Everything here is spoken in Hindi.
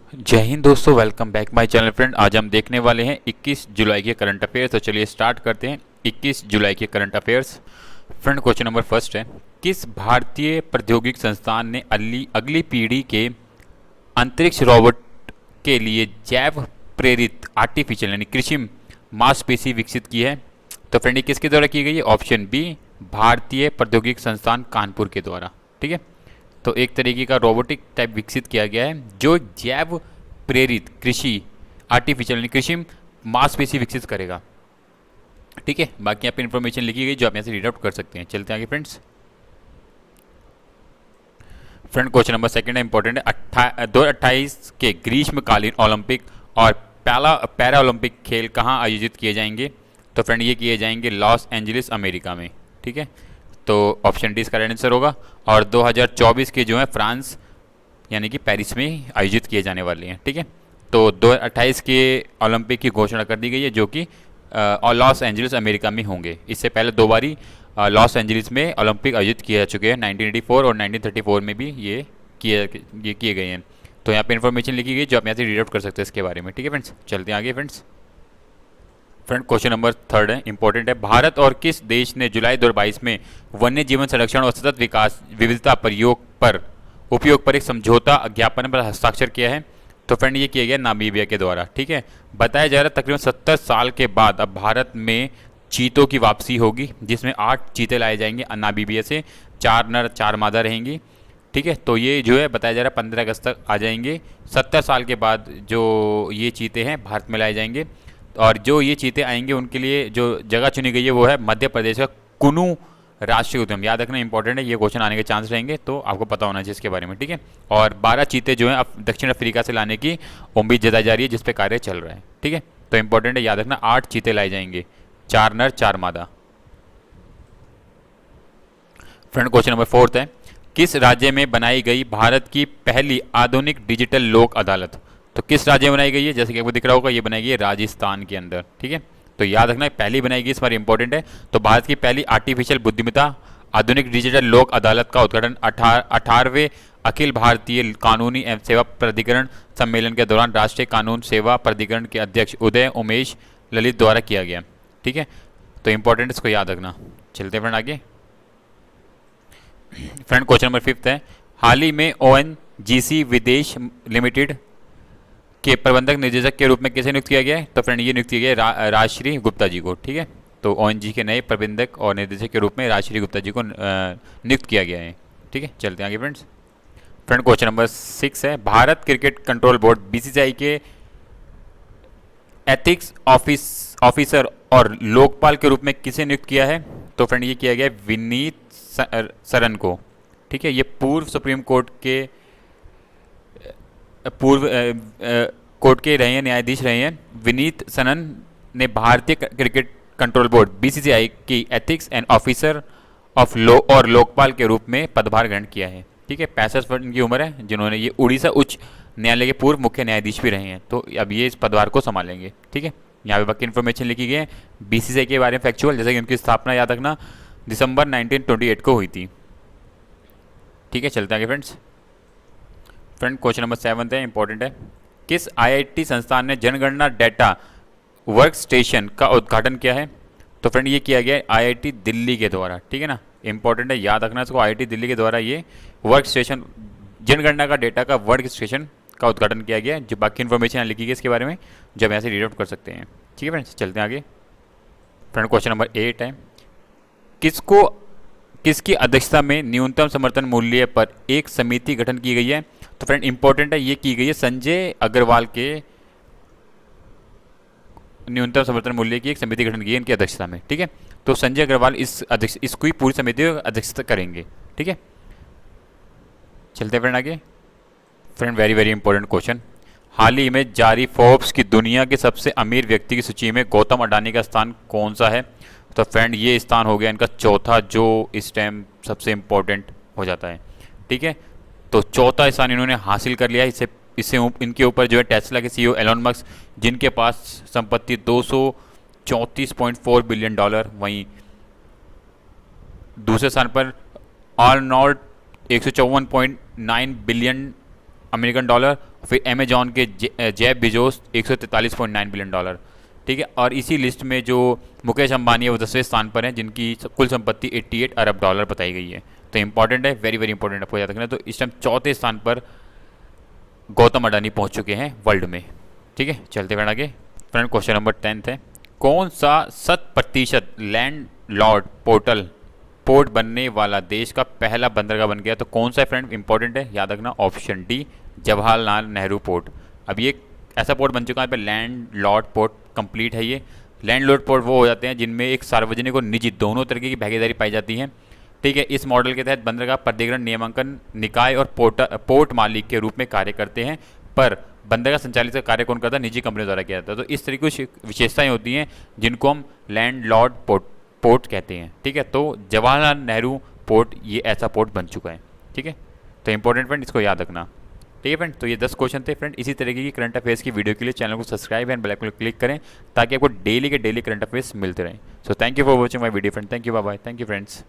जय हिंद दोस्तों, welcome back my channel friend. आज हम देखने वाले हैं 21 जुलाई के करंट अफेयर्स। तो चलिए स्टार्ट करते हैं 21 जुलाई के current affairs. Friend, question number first है, किस भारतीय प्रौद्योगिकी संस्थान ने अगली पीढ़ी के अंतरिक्ष रोबोट के लिए जैव प्रेरित आर्टिफिशियल यानी कृत्रिम मांसपेशी विकसित की है? तो फ्रेंड, ये किसके द्वारा की गई है? ऑप्शन बी, भारतीय प्रौद्योगिकी संस्थान कानपुर के द्वारा। ठीक है, तो एक तरीके का रोबोटिक टाइप विकसित किया गया है जो जैव प्रेरित कृषि आर्टिफिशियल कृषि मांसपेशी विकसित करेगा। ठीक है, बाकी यहाँ पे इन्फॉर्मेशन लिखी गई जो आप यहाँ से रीड आउट कर सकते हैं। चलते हैं आगे friends. Friend, question number second है, इंपॉर्टेंट है। 2028 के ग्रीष्मकालीन ओलंपिक और पैरा ओलंपिक खेल कहाँ आयोजित किए जाएंगे? तो फ्रेंड, ये किए जाएंगे लॉस एंजलिस अमेरिका में। ठीक है, तो ऑप्शन डी इसका राइट आंसर होगा। और 2024 के जो है फ्रांस यानी कि पेरिस में आयोजित किए जाने वाले हैं। ठीक है, तो 2028 के ओलंपिक की घोषणा कर दी गई है जो कि लॉस एंजलिस अमेरिका में होंगे। इससे पहले दो बारी लॉस एंजलिस में ओलंपिक आयोजित किए जा चुके हैं, 1984 और 1934 में भी ये किए गए हैं। तो यहाँ पे इन्फॉर्मेशन लिखी गई जो आप यहाँ से रीड आउट कर सकते हैं इसके बारे में। ठीक है फ्रेंड्स, चलते हैं आगे friends. Friend, question number third है, इंपॉर्टेंट है। भारत और किस देश ने जुलाई 2022 में वन्य जीवन संरक्षण और सतत विकास विविधता उपयोग पर एक समझौता ज्ञापन पर हस्ताक्षर किया है? तो फ्रेंड, ये किया गया नामीबिया के द्वारा। ठीक है, बताया जा रहा है तकरीबन 70 साल के बाद अब भारत में चीतों की वापसी होगी, जिसमें 8 चीते लाए जाएंगे नामीबिया से। 4 नर 4 मादा रहेंगी। ठीक है, तो ये जो है बताया जा रहा है 15 अगस्त तक आ जाएंगे। 70 साल के बाद जो ये चीते हैं भारत में लाए जाएंगे। और जो ये चीते आएंगे उनके लिए जो जगह चुनी गई है वो है मध्य प्रदेश का कुनू राष्ट्रीय उद्यान। याद रखना इंपॉर्टेंट है, ये क्वेश्चन आने के चांस रहेंगे तो आपको पता होना चाहिए इसके बारे में। ठीक है, और 12 चीते जो हैं अब दक्षिण अफ्रीका से लाने की उम्मीद जताई जा रही है, जिस पे कार्य चल रहा है। ठीक है, तो इंपॉर्टेंट है, याद रखना 8 चीते लाए जाएंगे, 4 नर 4 मादा। फ्रेंड, क्वेश्चन नंबर फोर्थ है, किस राज्य में बनाई गई भारत की पहली आधुनिक डिजिटल लोक अदालत? तो किस राज्य में बनाई गई है? जैसे कि आपको दिख रहा होगा, ये बनाई गई है राजस्थान के अंदर। ठीक है, तो याद रखना पहली बनाई गई, इस बार इंपॉर्टेंट है। तो भारत की पहली आर्टिफिशियल बुद्धिमत्ता आधुनिक डिजिटल लोक अदालत का उद्घाटन 18वें अखिल भारतीय कानूनी एवं सेवा प्राधिकरण सम्मेलन के दौरान राष्ट्रीय कानून सेवा प्राधिकरण के अध्यक्ष उदय उमेश ललित द्वारा किया गया। ठीक है, तो इंपॉर्टेंट, इसको याद रखना। चलते फ्रेंड आगे। फ्रेंड, क्वेश्चन नंबर फिफ्थ है, हाल ही में ONGC विदेश लिमिटेड के प्रबंधक निदेशक के रूप में किसे नियुक्त किया गया है? तो फ्रेंड, ये नियुक्त किया गया है राजश्री गुप्ता जी को। ठीक है, तो ONGC के नए प्रबंधक और निदेशक के रूप में राजश्री गुप्ता जी को नियुक्त किया गया है। ठीक है, चलते हैं आगे फ्रेंड्स। फ्रेंड, क्वेश्चन नंबर 6 है, Bharat cricket control board BCCI के एथिक्स ऑफिसर और लोकपाल के रूप में किसे नियुक्त किया है? तो फ्रेंड, ये किया गया है विनीत सरन को। ठीक है, ये पूर्व सुप्रीम कोर्ट के कोर्ट के रहे हैं, न्यायाधीश रहे हैं। विनीत सनन ने भारतीय क्रिकेट कंट्रोल बोर्ड BCCI की ethics and officer of law और लोकपाल के रूप में पदभार ग्रहण किया है। ठीक है, 65 वर्ष की उम्र है, जिन्होंने ये उड़ीसा उच्च न्यायालय के पूर्व मुख्य न्यायाधीश भी रहे हैं। तो अब ये इस पदभार को संभालेंगे। ठीक है, यहाँ पे बाकी इन्फॉर्मेशन लिखी गई है BCCI के बारे में फैक्चुअल, जैसे कि उनकी स्थापना याद रखना दिसंबर 1928 को हुई थी। ठीक है, चलते आगे फ्रेंड्स। फ्रेंड, क्वेश्चन नंबर 7 है, इंपॉर्टेंट है, किस IIT संस्थान ने जनगणना डेटा वर्क स्टेशन का उद्घाटन किया है? तो फ्रेंड, ये किया गया है IIT दिल्ली के द्वारा। ठीक है ना, इंपॉर्टेंट है, याद रखना इसको। IIT दिल्ली के द्वारा ये वर्क स्टेशन जनगणना का डेटा का वर्क स्टेशन का उद्घाटन किया गया है। जो बाकी इन्फॉर्मेशन लिखी गई इसके बारे में, जो हम यहाँ से रीड आउट कर सकते हैं। ठीक है फ्रेंड्स, चलते हैं आगे। फ्रेंड, क्वेश्चन नंबर 8 है, किसकी अध्यक्षता में न्यूनतम समर्थन मूल्य पर एक समिति गठन की गई है? तो फ्रेंड, इंपॉर्टेंट है, ये की गई है संजय अग्रवाल के न्यूनतम समर्थन मूल्य की एक समिति गठन की है इनकी अध्यक्षता में। ठीक है, तो संजय अग्रवाल इसको ही पूरी समिति अध्यक्षता करेंगे। ठीक है, चलते फ्रेंड आगे। Friend, very very important question, हाल ही में जारी फोर्ब्स की दुनिया के सबसे अमीर व्यक्ति की सूची में गौतम अडानी का स्थान कौन सा है? तो फ्रेंड, ये स्थान हो गया इनका चौथा, जो इस टाइम सबसे इम्पोर्टेंट हो जाता है। ठीक है, तो चौथा स्थान इन्होंने हासिल कर लिया है। इससे इनके ऊपर जो है टेस्ला के CEO एलोन मस्क, जिनके पास संपत्ति $234.4 बिलियन, वहीं दूसरे स्थान पर आर्नोल्ड 154.9 बिलियन अमेरिकन डॉलर। फिर अमेजॉन के जेफ बेजोस $143.9 बिलियन। ठीक है, और इसी लिस्ट में जो मुकेश अंबानी है वो 10वें स्थान पर हैं, जिनकी कुल संपत्ति $88 अरब बताई गई है। तो इंपॉर्टेंट है, वेरी वेरी इंपॉर्टेंट, आपको याद रखना है। तो इस टाइम चौथे स्थान पर गौतम अडानी पहुंच चुके हैं वर्ल्ड में। ठीक है, चलते फ्रेंड आगे। फ्रेंड क्वेश्चन नंबर 10 है, कौन सा 100% लैंड लॉर्ड पोर्ट बनने वाला देश का पहला बंदरगाह बन गया? तो कौन सा है फ्रेंड, इंपॉर्टेंट है, याद रखना। Option D, Jawaharlal Nehru port. अब ये ऐसा पोर्ट बन चुका है, यहाँ पे लैंड लॉर्ड पोर्ट कंप्लीट है। ये लैंड लॉर्ड पोर्ट वो हो जाते हैं जिनमें एक सार्वजनिक और निजी दोनों तरीके की भागीदारी पाई जाती है। ठीक है, इस मॉडल के तहत बंदरगाह प्राधिकरण नियमांकन निकाय और पोर्ट मालिक के रूप में कार्य करते हैं, पर बंदरगाह संचालित का कार्य कौन करता है? निजी कंपनी द्वारा किया जाता है। तो इस तरीके की विशेषताएं होती हैं जिनको हम लैंड लॉर्ड पोर्ट कहते हैं। ठीक है, तो जवाहरलाल नेहरू पोर्ट ये ऐसा पोर्ट बन चुका है। ठीक है, तो इंपॉर्टेंट फ्रेंड, इसको याद रखना। ठीक है फ्रेंड, तो ये 10 क्वेश्चन थे फ्रेंड। इसी तरीके की करंट अफेयर्स की वीडियो के लिए चैनल को subscribe and bell icon click करें, ताकि आपको डेली के डेली करंट अफेयर्स मिलते रहें। So thank you for watching my video friend. Thank you, bye bye. Thank you friends.